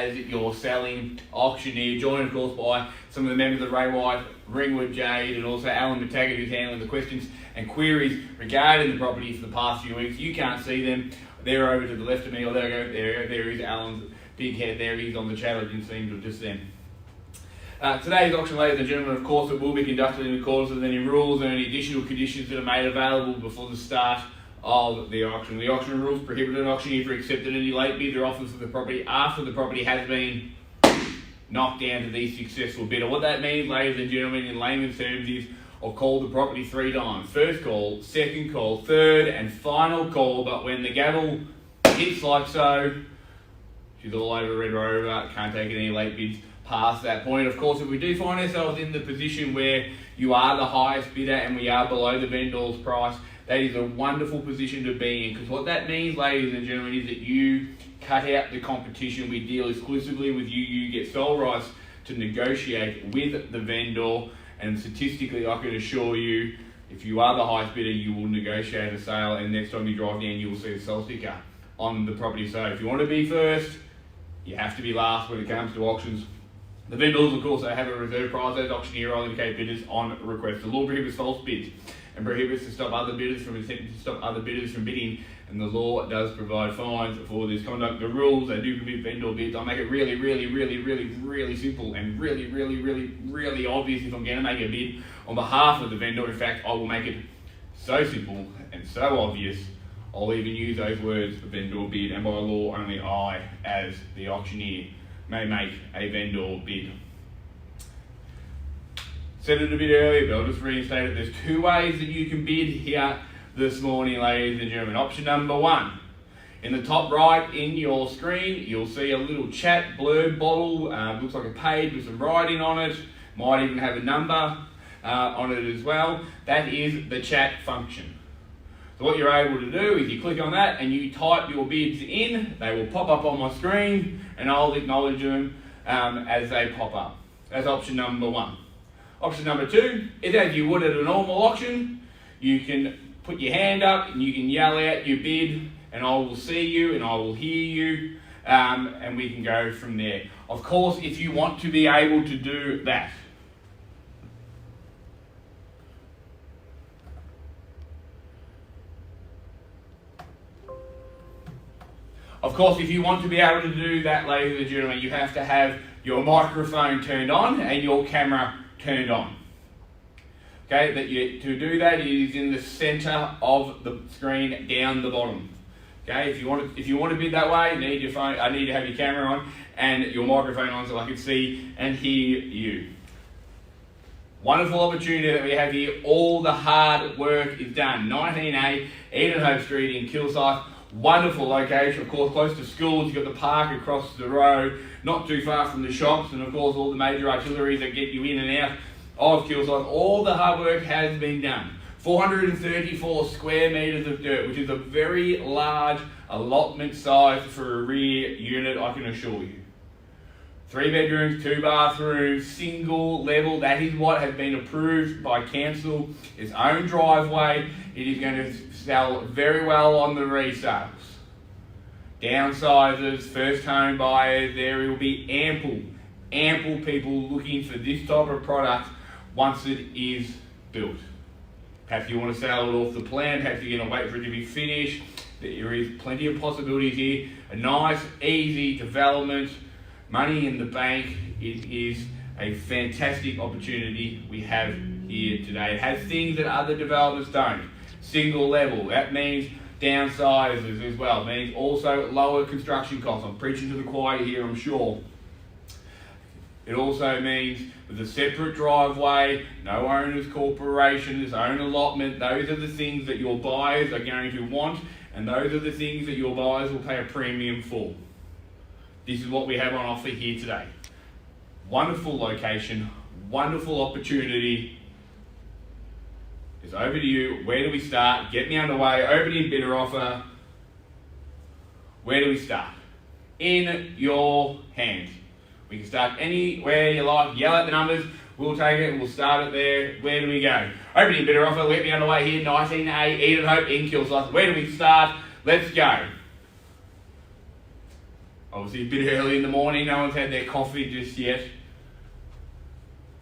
as your selling auctioneer, joined of course by some of the members of Ringwood Jade, and also Alan McTaggart, who's handling the questions and queries regarding the property for the past few weeks. You can't see them. They're over to the left of me, or there is Alan's big head there. He's on the chat. I didn't see him till just then. Today's auction, ladies and gentlemen, of course, it will be conducted in accordance with any rules and any additional conditions that are made available before the start of the auction. The auction rules prohibit an auctioneer from accepting any late bids or offers for the property after the property has been knocked down to the successful bidder. What that means, ladies and gentlemen, in layman's terms is I'll call the property 3 times. First call, second call, third and final call, but when the gavel hits like so, she's all over Red Rover, can't take any late bids past that point. Of course, if we do find ourselves in the position where you are the highest bidder and we are below the vendor's price, that is a wonderful position to be in, because what that means, ladies and gentlemen, is that you cut out the competition. We deal exclusively with you. You get sole rights to negotiate with the vendor, and statistically I can assure you, if you are the highest bidder, you will negotiate a sale, and next time you drive down you will see a sale sticker on the property. So if you want to be first, you have to be last when it comes to auctions. The vendors, of course, they have a reserve price as auctioneer will indicate bidders on request. The law prohibits false bids and prohibits to stop other bidders from bidding, and the law does provide fines for this conduct. The rules, they do permit vendor bids. I'll make it really simple and really obvious if I'm going to make a bid on behalf of the vendor. In fact, I will make it so simple and so obvious, I'll even use those words, vendor bid, and by law only I, as the auctioneer, may make a vendor bid. Said it a bit earlier, but I'll just reinstate it. There's 2 ways that you can bid here this morning, ladies and gentlemen. Option number 1. In the top right in your screen, you'll see a little chat blurb bottle. Looks like a page with some writing on it. Might even have a number on it as well. That is the chat function. So what you're able to do is you click on that and you type your bids in. They will pop up on my screen and I'll acknowledge them as they pop up. That's option number 1. Option number 2 is, as you would at a normal auction, you can put your hand up and you can yell out your bid, and I will see you and I will hear you, and we can go from there. Of course, if you want to be able to do that, ladies and gentlemen, you have to have your microphone turned on and your camera turned on. Okay, to do that, it is in the center of the screen down the bottom. Okay, if you want to bid that way, I need to have your camera on and your microphone on so I can see and hear you. Wonderful opportunity that we have here. All the hard work is done. 19a Edenhope Street in Kilsyth. Wonderful location, of course, close to schools. You've got the park across the road, not too far from the shops, and of course all the major artilleries that get you in and out of Kilsyth. All the hard work has been done. 434 square metres of dirt, which is a very large allotment size for a rear unit, I can assure you. 3 bedrooms, 2 bathrooms, single level. That is what has been approved by council. Its own driveway. It is going to sell very well on the resales. Downsizers, first home buyers, there will be ample people looking for this type of product once it is built. Perhaps you want to sell it off the plan, perhaps you're going to wait for it to be finished. There is plenty of possibilities here. A nice, easy development, money in the bank. It is a fantastic opportunity we have here today. It has things that other developments don't. Single level, that means downsizers as well. It means also lower construction costs. I'm preaching to the choir here, I'm sure. It also means with a separate driveway, no owner's corporation, its own allotment. Those are the things that your buyers are going to want, and those are the things that your buyers will pay a premium for. This is what we have on offer here today. Wonderful location, wonderful opportunity. It's over to you. Where do we start? Get me underway. Opening bidder offer. Where do we start? In your hands. We can start anywhere you like. Yell at the numbers. We'll take it. We'll start it there. Where do we go? Opening bidder offer. Let me underway here. 19a Edenhope in Kilsyth. Where do we start? Let's go. Obviously a bit early in the morning, no one's had their coffee just yet.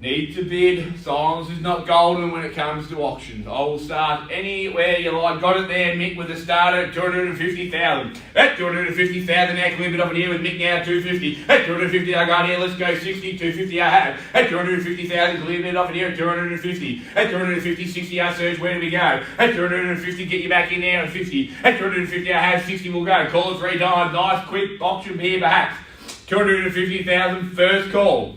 Need to bid. Silence is not golden when it comes to auctions. I will start anywhere you like. Got it there, Mick, with a starter at 250,000. At 250,000 now, clear it up in here with Mick now, 250. At 250, I got here, let's go 60, 250 I have. At 250,000, clear it up in here at 250. At 250, 60 I search, where do we go? At 250, get you back in there at 50. At 250 I have, 60 will go. Call it 3 times, nice quick auction here perhaps. 250,000, first call.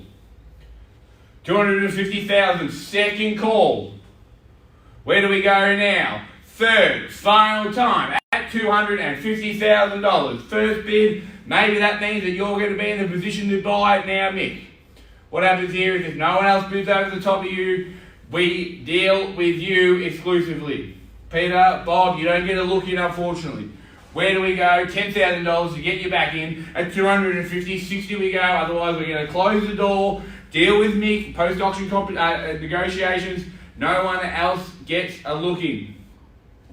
250,000, second call. Where do we go now? Third, final time, at $250,000. First bid, maybe that means that you're going to be in the position to buy it now, Mick. What happens here is if no one else bids over the top of you, we deal with you exclusively. Peter, Bob, you don't get a look in, unfortunately. Where do we go? $10,000 to get you back in. At 250, 60 we go, otherwise we're going to close the door. Deal with me, post-auction negotiations, no one else gets a look in.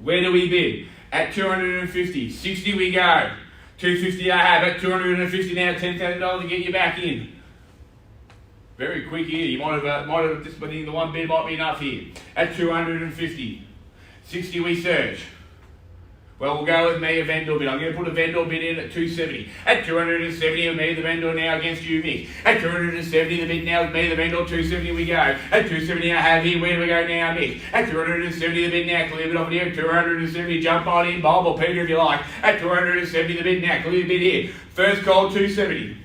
Where do we bid? At 250, 60 we go. 250 I have, at 250 now, $10,000 to get you back in. Very quick here, you might have just been in the one bid might be enough here. At 250, 60 we search. Well, we'll go with me, a vendor bid. I'm going to put a vendor bid in at 270. At 270, with me, the vendor now against you, Mick. At 270, the bid now with me, the vendor, 270 we go. At 270 I have here, where do we go now, Mick? At 270, the bid now, clear it off here. 270, jump on in, Bob or Peter if you like. At 270, the bid now, clear the bid here. First call, 270.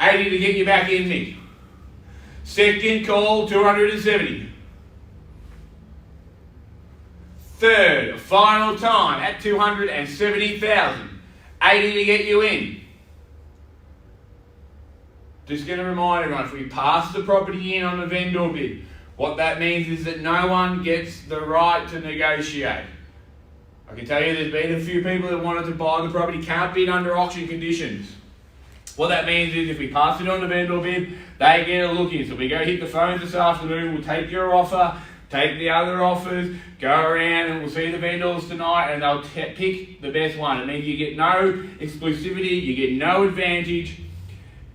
80 to get you back in, Mick. Second call, 270. Third, final time at 270,000. 80 to get you in. Just going to remind everyone, if we pass the property in on the vendor bid, what that means is that no one gets the right to negotiate. I can tell you there's been a few people that wanted to buy the property, can't bid under auction conditions. What that means is if we pass it on the vendor bid, they get a look in. So we go hit the phones this afternoon, we'll take your offer, take the other offers, go around and we'll see the vendors tonight and they'll pick the best one. It means you get no exclusivity, you get no advantage.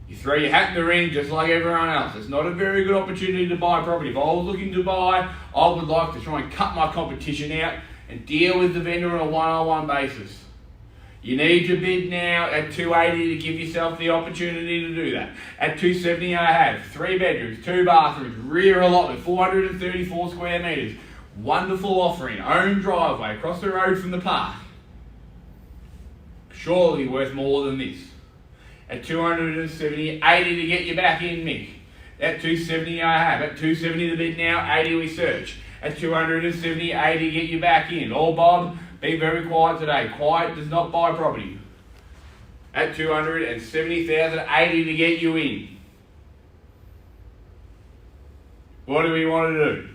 You throw your hat in the ring just like everyone else. It's not a very good opportunity to buy property. If I was looking to buy, I would like to try and cut my competition out and deal with the vendor on a one-on-one basis. You need to bid now at 280 to give yourself the opportunity to do that. At 270 I have 3 bedrooms, 2 bathrooms, rear allotment, 434 square metres. Wonderful offering, own driveway across the road from the park. Surely worth more than this. At 270, 80 to get you back in, Mick. At 270 I have, at 270 the bid now, 80 we search. At 270, 80 get you back in. Oh Bob, be very quiet today. Quiet does not buy property. At 270,000, 80 to get you in. What do we want to do?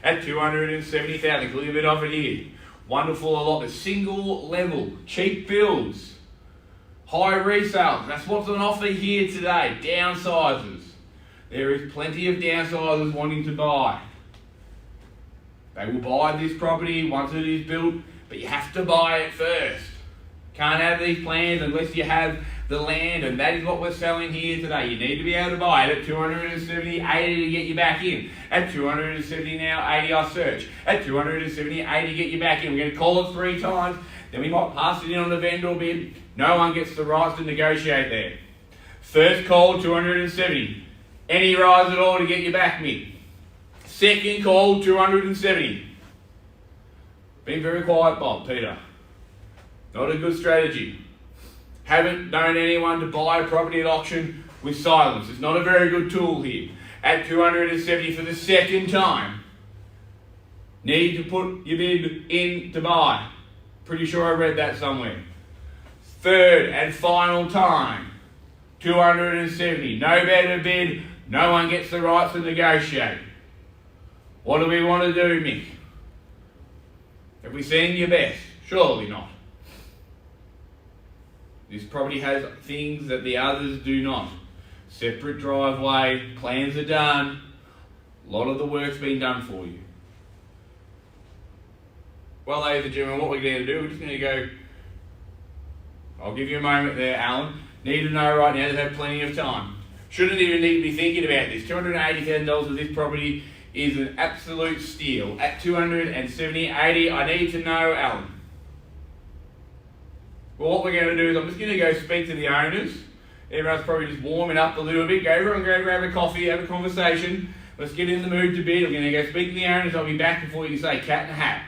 At 270,000, clear it off it here. Wonderful allotment, single level, cheap builds, high resales. That's what's on offer here today. Downsizers. There is plenty of downsizers wanting to buy. They will buy this property once it is built, but you have to buy it first. Can't have these plans unless you have the land, and that is what we're selling here today. You need to be able to buy it at 270, 80 to get you back in. At 270 now, 80 I search. At 270, 80 get you back in. We're going to call it 3 times, then we might pass it in on the vendor bid. No one gets the right to negotiate there. First call, 270. Any rise at all to get you back, Mick. Second call, 270. Been very quiet, Bob, Peter. Not a good strategy. Haven't known anyone to buy a property at auction with silence. It's not a very good tool here. At 270 for the second time. Need to put your bid in to buy. Pretty sure I read that somewhere. Third and final time. 270. No better bid. No one gets the right to negotiate. What do we want to do, Mick? Have we seen your best? Surely not. This property has things that the others do not. Separate driveway, plans are done. A lot of the work's been done for you. Well, ladies and gentlemen, what we're going to do, we're just going to go... I'll give you a moment there, Alan. Need to know right now, they've had plenty of time. Shouldn't even need to be thinking about this. $280,000 of this property is an absolute steal. At $270,80, I need to know, Alan. Well, what we're going to do is I'm just going to go speak to the owners. Everyone's probably just warming up a little bit. Go everyone go grab a coffee, have a conversation. Let's get in the mood to bid. I'm going to go speak to the owners. I'll be back before you say cat in a hat.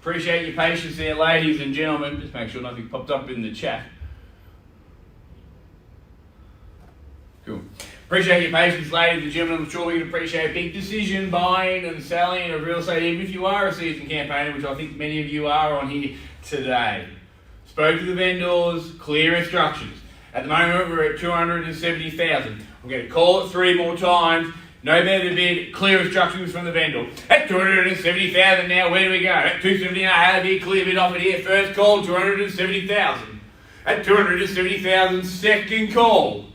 Appreciate your patience there, ladies and gentlemen. Just make sure nothing popped up in the chat. Cool. Appreciate your patience, ladies and gentlemen. I'm sure we can appreciate a big decision, buying and selling of real estate, even if you are a seasoned campaigner, which I think many of you are on here today. Spoke to the vendors, clear instructions. At the moment, we're at $270,000. I'm going to call it 3 more times. No better bid, clear instructions from the vendor. At $270,000 now, where do we go? At $270,000, how to be clear bid offered here. First call, $270,000. At $270,000, second call.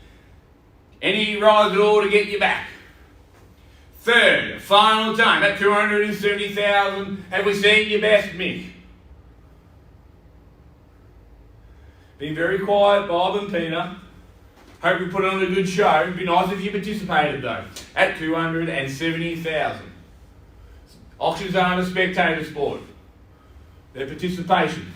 Any rise at all to get you back. Third, final time, at $270,000, have we seen your best, Mick? Be very quiet, Bob and Peter. Hope we put on a good show. It'd be nice if you participated though. At $270,000. Auctions aren't a spectator sport. They're participation.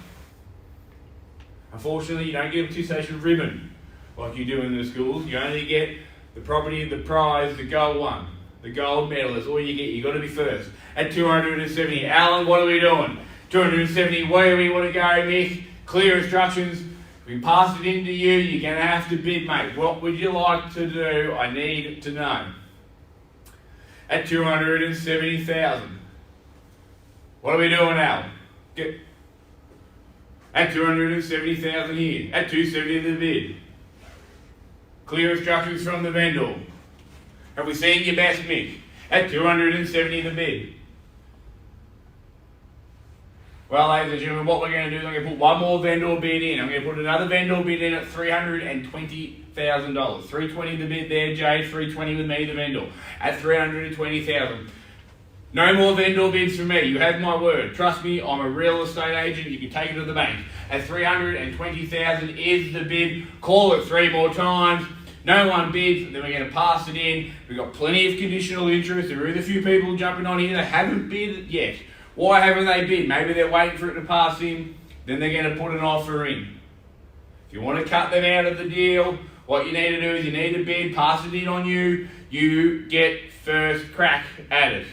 Unfortunately, you don't get a participation ribbon like you do in the schools. You only get the property, the prize, the gold one, the gold medal. That's all you get. You've got to be first. At $270. Alan, what are we doing? $270. Where do we want to go, Mick? Clear instructions. We passed it into you, you're going to have to bid, mate. What would you like to do? I need to know. At $270,000. What are we doing now? At $270,000 here. At $270 the bid. Clear instructions from the vendor. Have we seen your best, Mick? At $270 the bid. Well, ladies and gentlemen, what we're going to do is I'm going to put one more vendor bid in. I'm going to put another vendor bid in at $320,000. $320 the bid there, Jade. $320 with me, the vendor, at $320,000. No more vendor bids from me. You have my word. Trust me, I'm a real estate agent. You can take it to the bank. At $320,000 is the bid. Call it 3 more times. No one bids, then we're going to pass it in. We've got plenty of conditional interest. There is a few people jumping on here that haven't bid yet. Why haven't they bid? Maybe they're waiting for it to pass in. Then they're going to put an offer in. If you want to cut them out of the deal, what you need to do is you need to bid, pass it in on you. You get first crack at it.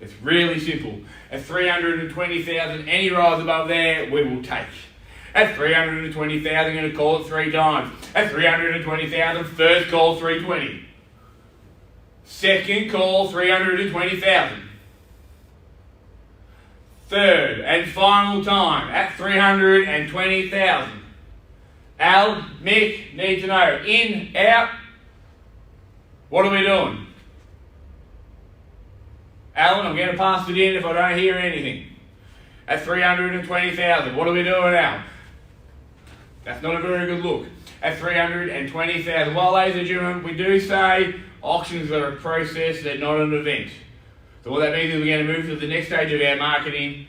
It's really simple. At $320,000, any rise above there, we will take. At $320,000, I'm going to call it 3 times. At $320,000, first call $320,000. Second call $320,000. Third and final time at $320,000. Al, Mick, need to know. In, out. What are we doing? Alan, I'm going to pass it in if I don't hear anything. At $320,000. What are we doing now? That's not a very good look. At $320,000. Well, ladies and gentlemen, we do say auctions are a process, they're not an event. So what that means is we're going to move to the next stage of our marketing.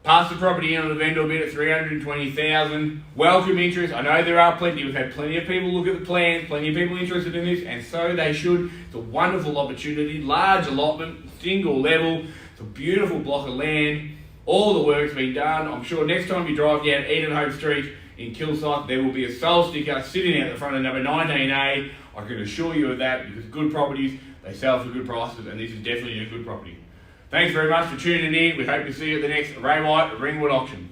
Pass the property in on a vendor bid at $320,000. Welcome interest. I know there are plenty. We've had plenty of people look at the plans, plenty of people interested in this, and so they should. It's a wonderful opportunity, large allotment, single level. It's a beautiful block of land. All the work's been done. I'm sure next time you drive down Edenhope Street in Kilsyth, there will be a sale sticker sitting out the front of number 19a. I can assure you of that, because good properties, they sell for good prices, and this is definitely a good property. Thanks very much for tuning in. We hope to see you at the next Ringwood auction.